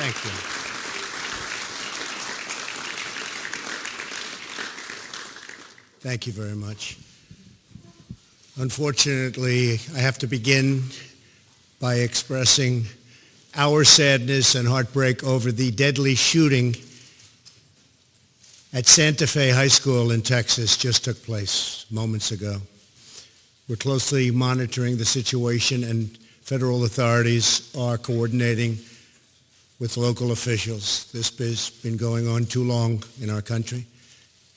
Thank you. Thank you very much. Unfortunately, I have to begin by expressing our sadness and heartbreak over the deadly shooting at Santa Fe High School in Texas just took place moments ago. We're closely monitoring the situation, and federal authorities are coordinating with local officials. This has been going on too long in our country,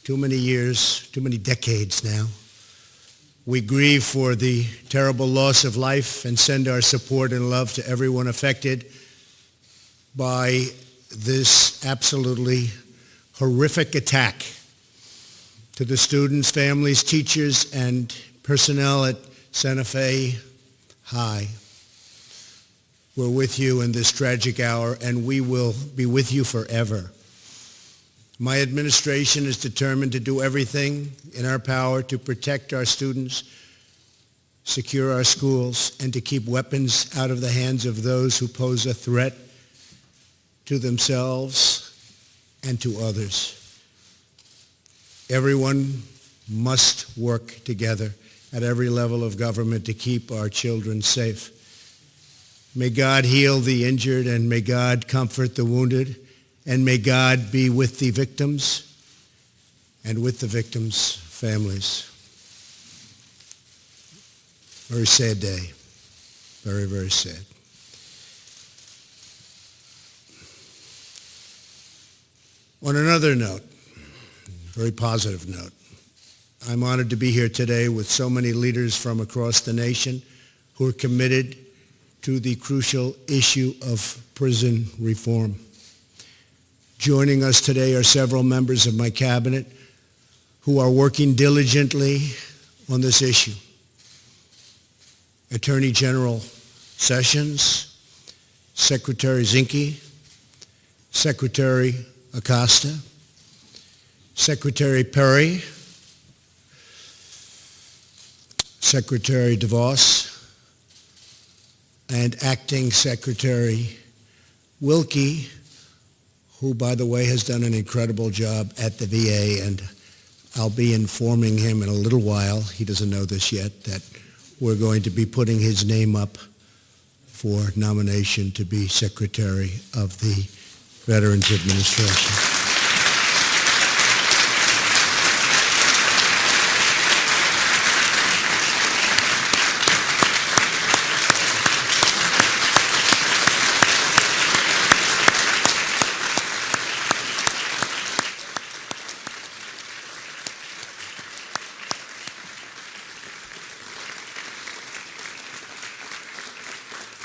too many years, too many decades now. We grieve for the terrible loss of life and send our support and love to everyone affected by this absolutely horrific attack. To the students, families, teachers, and personnel at Santa Fe High, we're with you in this tragic hour, and we will be with you forever. My administration is determined to do everything in our power to protect our students, secure our schools, and to keep weapons out of the hands of those who pose a threat to themselves and to others. Everyone must work together at every level of government to keep our children safe. May God heal the injured, and may God comfort the wounded, and may God be with the victims and with the victims' families. Very sad day. Very, very sad. On another note, very positive note, I'm honored to be here today with so many leaders from across the nation who are committed to the crucial issue of prison reform. Joining us today are several members of my cabinet who are working diligently on this issue. Attorney General Sessions, Secretary Zinke, Secretary Acosta, Secretary Perry, Secretary DeVos, and Acting Secretary Wilkie, who, by the way, has done an incredible job at the VA, and I'll be informing him in a little while, he doesn't know this yet, that we're going to be putting his name up for nomination to be Secretary of the Veterans Administration.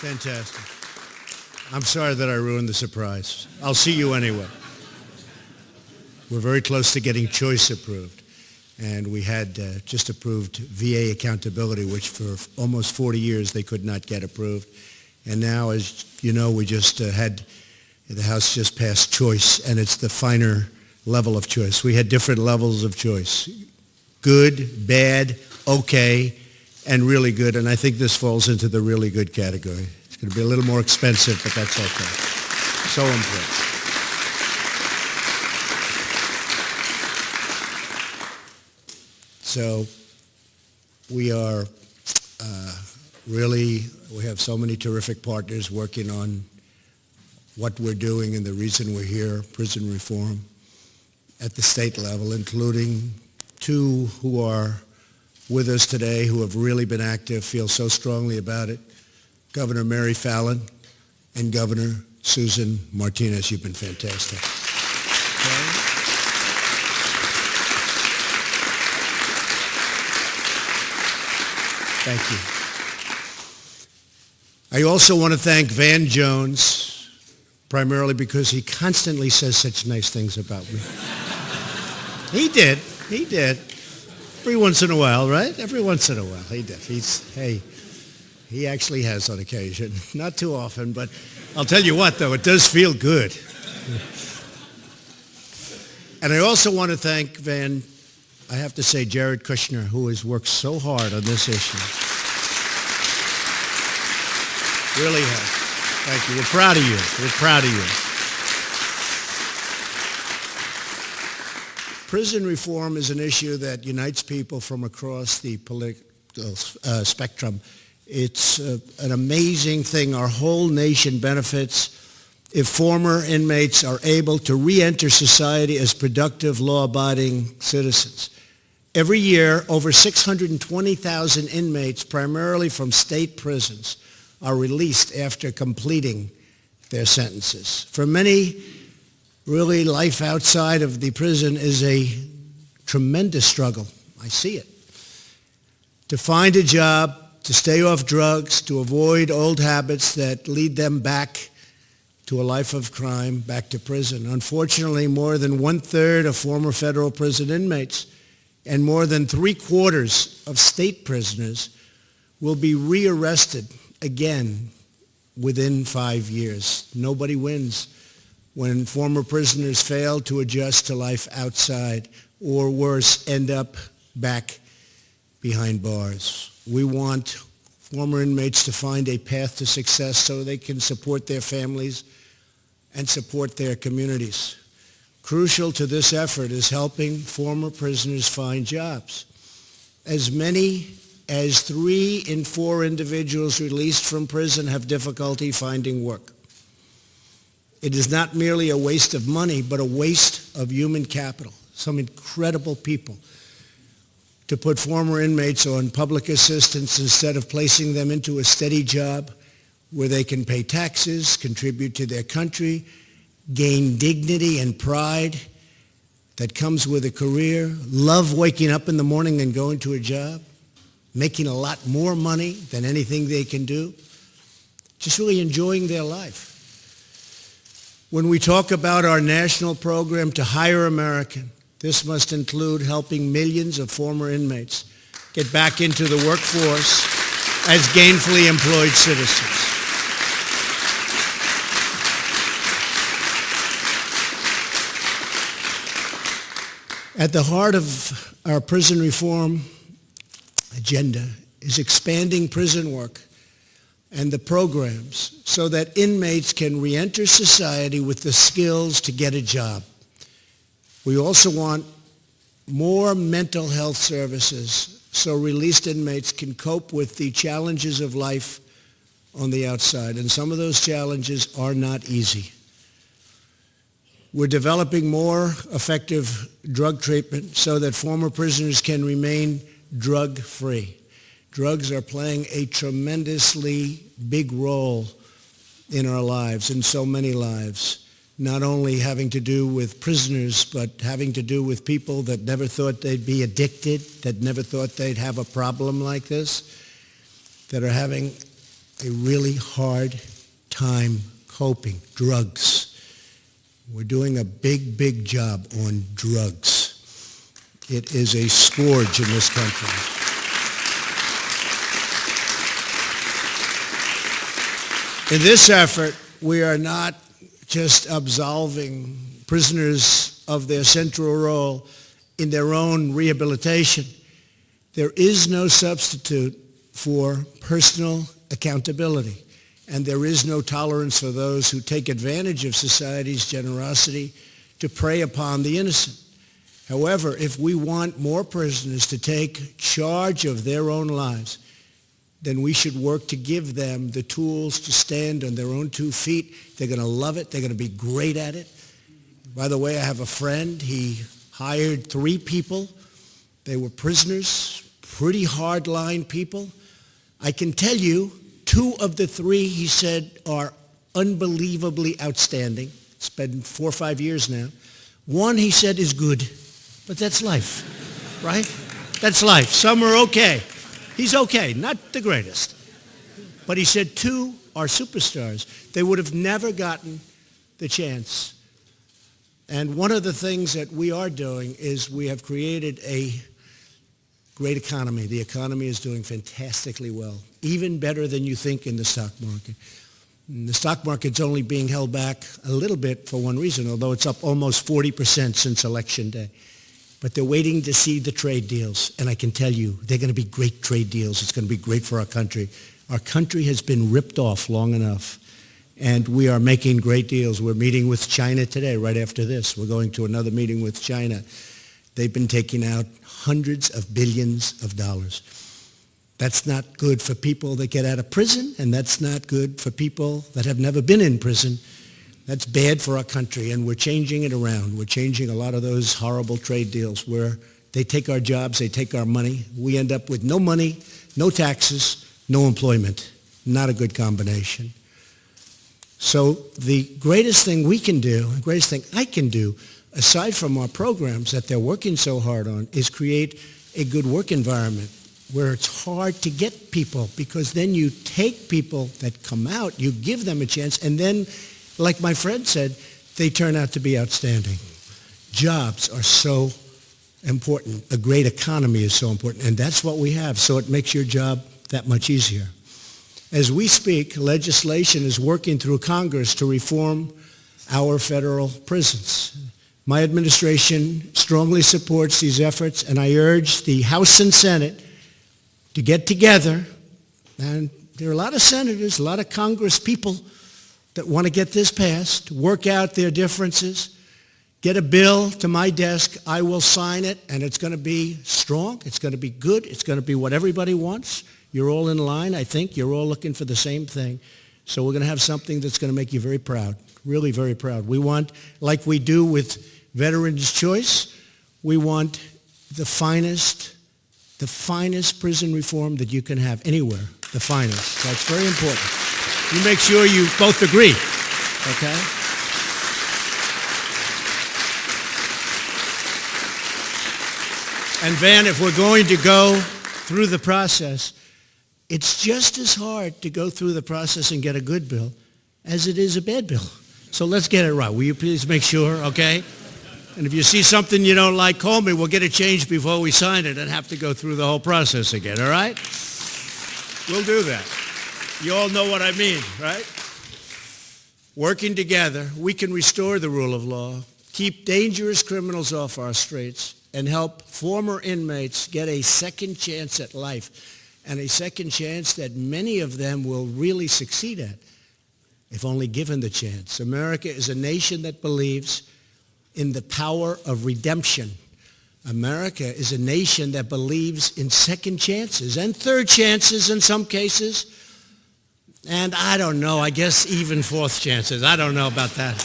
Fantastic. I'm sorry that I ruined the surprise. I'll see you anyway. We're very close to getting choice approved. And we had just approved VA accountability, which for almost 40 years they could not get approved. And now, as you know, we just had, the House just passed choice, and it's the finer level of choice. We had different levels of choice. Good, bad, okay, and really good, and I think this falls into the really good category. It's going to be a little more expensive, but that's okay. So important. So we are we have so many terrific partners working on what we're doing and the reason we're here, prison reform, at the state level, including two who are with us today who have really been active, feel so strongly about it. Governor Mary Fallin and Governor Susan Martinez. You've been fantastic. Thank you. I also want to thank Van Jones, primarily because he constantly says such nice things about me. He did. Every once in a while, right? Every once in a while, he did. He actually has on occasion. Not too often, but I'll tell you what, though, it does feel good. And I also want to thank I have to say, Jared Kushner, who has worked so hard on this issue. Really has. Thank you. We're proud of you. Prison reform is an issue that unites people from across the political spectrum. It's an amazing thing. Our whole nation benefits if former inmates are able to re-enter society as productive, law-abiding citizens. Every year, over 620,000 inmates, primarily from state prisons, are released after completing their sentences. For many, really, life outside of the prison is a tremendous struggle. I see it. To find a job, to stay off drugs, to avoid old habits that lead them back to a life of crime, back to prison. Unfortunately, more than 1/3 of former federal prison inmates and more than 3/4 of state prisoners will be rearrested again within 5 years. Nobody wins when former prisoners fail to adjust to life outside, or worse, end up back behind bars. We want former inmates to find a path to success so they can support their families and support their communities. Crucial to this effort is helping former prisoners find jobs. As many as 3 in 4 individuals released from prison have difficulty finding work. It is not merely a waste of money, but a waste of human capital. Some incredible people to put former inmates on public assistance instead of placing them into a steady job where they can pay taxes, contribute to their country, gain dignity and pride that comes with a career, love waking up in the morning and going to a job, making a lot more money than anything they can do, just really enjoying their life. When we talk about our national program to hire American, this must include helping millions of former inmates get back into the workforce as gainfully employed citizens. At the heart of our prison reform agenda is expanding prison work and the programs so that inmates can re-enter society with the skills to get a job. We also want more mental health services so released inmates can cope with the challenges of life on the outside. And some of those challenges are not easy. We're developing more effective drug treatment so that former prisoners can remain drug-free. Drugs are playing a tremendously big role in our lives, in so many lives, not only having to do with prisoners, but having to do with people that never thought they'd be addicted, that never thought they'd have a problem like this, that are having a really hard time coping. Drugs. We're doing a big, big job on drugs. It is a scourge in this country. In this effort, we are not just absolving prisoners of their central role in their own rehabilitation. There is no substitute for personal accountability. And there is no tolerance for those who take advantage of society's generosity to prey upon the innocent. However, if we want more prisoners to take charge of their own lives, then we should work to give them the tools to stand on their own 2 feet. They're going to love it. They're going to be great at it. By the way, I have a friend. He hired 3 people. They were prisoners, pretty hard-line people. I can tell you, 2 of the 3, he said, are unbelievably outstanding. It's been 4 or 5 years now. 1, he said, is good. But that's life, right? That's life. Some are okay. He's okay, not the greatest. But he said 2 are superstars. They would have never gotten the chance. And one of the things that we are doing is we have created a great economy. The economy is doing fantastically well, even better than you think in the stock market. And the stock market's only being held back a little bit for one reason, although it's up almost 40% since Election Day. But they're waiting to see the trade deals. And I can tell you, they're going to be great trade deals. It's going to be great for our country. Our country has been ripped off long enough. And we are making great deals. We're meeting with China today, right after this. We're going to another meeting with China they've been taking out hundreds of billions of dollars. That's not good for people that get out of prison, and that's not good for people that have never been in prison. That's bad for our country, and we're changing it around. We're changing a lot of those horrible trade deals where they take our jobs, they take our money. We end up with no money, no taxes, no employment. Not a good combination. So the greatest thing we can do, the greatest thing I can do, aside from our programs that they're working so hard on, is create a good work environment where it's hard to get people, because then you take people that come out, you give them a chance, and then, like my friend said, they turn out to be outstanding. Jobs are so important. A great economy is so important, and that's what we have, so it makes your job that much easier. As we speak, legislation is working through Congress to reform our federal prisons. My administration strongly supports these efforts, and I urge the House and Senate to get together, and there are a lot of senators, a lot of Congress people that want to get this passed, work out their differences, get a bill to my desk, I will sign it, and it's going to be strong, it's going to be good, it's going to be what everybody wants. You're all in line, I think. You're all looking for the same thing. So we're going to have something that's going to make you very proud, really very proud. We want, like we do with Veterans Choice, we want the finest prison reform that you can have anywhere, the finest. That's very important. You make sure you both agree, okay? And Van, if we're going to go through the process, it's just as hard to go through the process and get a good bill as it is a bad bill. So let's get it right. Will you please make sure, okay? And if you see something you don't like, call me. We'll get it changed before we sign it and have to go through the whole process again, all right? We'll do that. You all know what I mean, right? Working together, we can restore the rule of law, keep dangerous criminals off our streets, and help former inmates get a second chance at life, and a second chance that many of them will really succeed at, if only given the chance. America is a nation that believes in the power of redemption. America is a nation that believes in second chances and third chances in some cases, and I don't know, I guess even fourth chances. I don't know about that.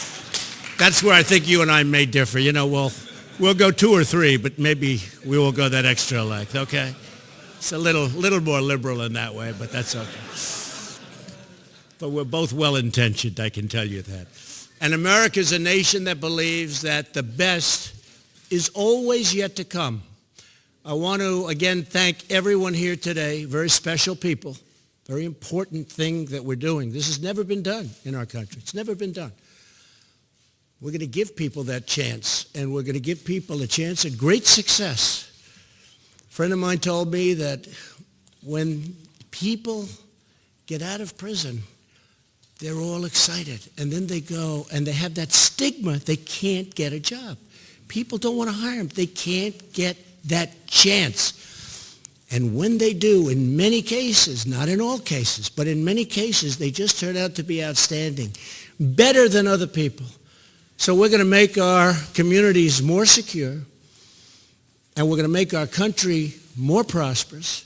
That's where I think you and I may differ. You know, we'll go 2 or 3, but maybe we will go that extra length, okay? It's a little more liberal in that way, but that's okay. But we're both well-intentioned, I can tell you that. And America is a nation that believes that the best is always yet to come. I want to, again, thank everyone here today, very special people, very important thing that we're doing. This has never been done in our country. It's never been done. We're going to give people that chance, and we're going to give people a chance at great success. A friend of mine told me that when people get out of prison, they're all excited, and then they go, and they have that stigma, they can't get a job. People don't want to hire them. They can't get that chance. And when they do, in many cases, not in all cases, but in many cases, they just turn out to be outstanding, better than other people. So we're going to make our communities more secure, and we're going to make our country more prosperous,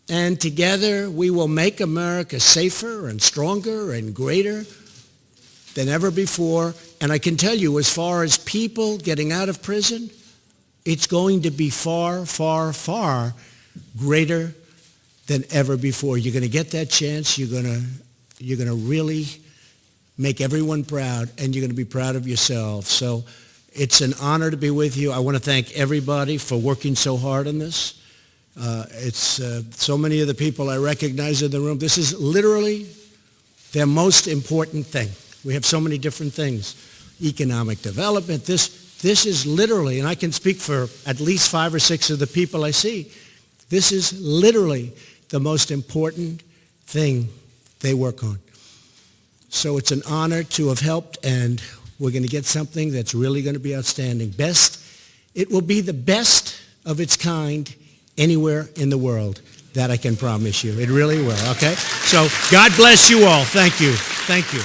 and together we will make America safer and stronger and greater than ever before. And I can tell you, as far as people getting out of prison, it's going to be far, far, far greater than ever before. You're going to get that chance. You're going to really make everyone proud, and you're going to be proud of yourself. So it's an honor to be with you. I want to thank everybody for working so hard on this. It's so many of the people I recognize in the room. This is literally their most important thing. We have so many different things. Economic development. This is literally, and I can speak for at least 5 or 6 of the people I see, this is literally the most important thing they work on. So it's an honor to have helped, and we're going to get something that's really going to be outstanding. It will be the best of its kind anywhere in the world. That I can promise you. It really will, okay? So God bless you all. Thank you. Thank you.